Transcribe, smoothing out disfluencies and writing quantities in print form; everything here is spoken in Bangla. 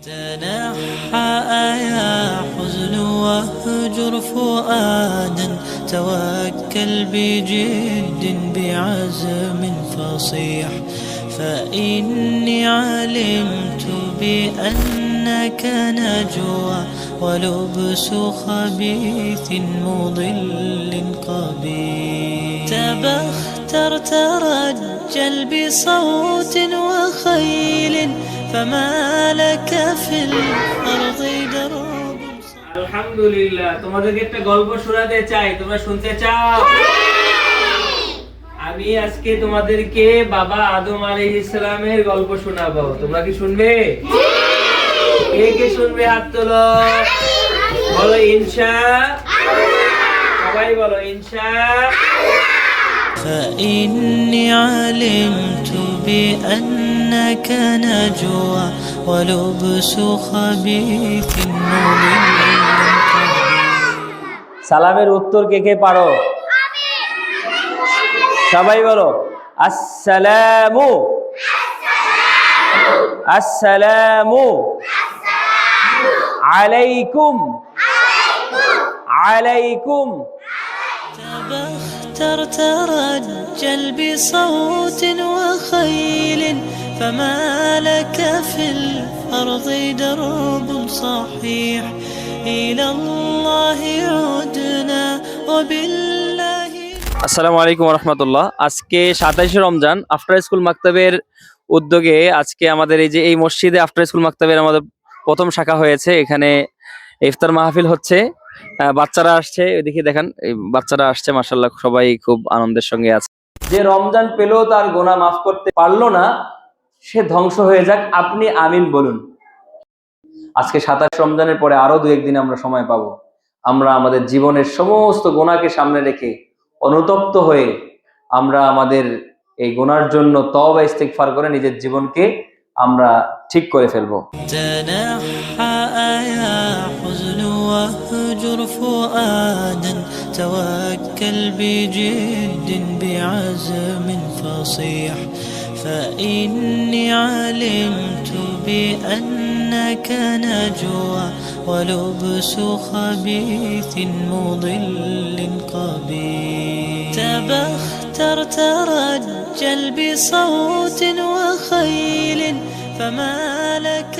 تنحى يا حزن واهجر فؤادا توكل بجد بعزم فصيح فإني علمت بأنك نجوى ولبس خبيث مضل قبيح تبختر ترجل بصوت وخيل فما لك في الأرض درب আলহামদুলিল্লাহ তোমাদেরকে একটা গল্প শোনাতে চাই, তোমরা শুনতে চাও? আমি আজকে তোমাদেরকে বাবা আদম আলাইহিস সালামের গল্প শোনাবো। তোমরা কি শুনবে? কে কে শুনবে হাত তোলো। বলো ইনশাআল্লাহ। সবাই বলো ইনশাআল্লাহ। فإني علمت بأنك نجوى ولبس خبيث مضل সালামের উত্তর কে কে পারো? সবাই বলো আসসালামু আসসালামু আলাইকুম আলাইকুম। تبختر ترجل بصوت وخيل فما لك في الأرض درب صحيح إلى الله عدنا وبالله। আসসালামু আলাইকুম রহমতুল্লাহ। আজকে 27শে রমজান আফটার স্কুল মাকতাবের উদ্যোগে আজকে আমাদের এই মসজিদে আফটার স্কুল মাকতাবের আমাদের প্রথম শাখা হয়েছে। এখানে ইফতার মাহফিল হচ্ছে, বাচ্চারা আসছে, ওইদিকে দেখেন এই বাচ্চারা আসছে, মাশাআল্লাহ সবাই খুব আনন্দের সঙ্গে আছে। যে রমজান পেলেও তার গোনা মাফ করতে পারলো না, সে ধ্বংস হয়ে যাক, আপনি আমিন বলুন। আজকে 27 রমজানের পরে আরো 2-1 দিন আমরা সময় পাবো। আমরা আমাদের জীবনের সমস্ত গোনাকে সামনে রেখে অনুতপ্ত হয়ে আমরা আমাদের এই গুনার জন্য তওবা ইস্তিগফার করে নিজের জীবনকে আমরা ঠিক করে ফেলবো। تنحى يا حزن واهجر فؤادا توكل بجد بعزم فصيح فإني علمت بأنك نجوى ولبس خبيث مضل قبيح تبختر ترجل بصوت وخيل فما لك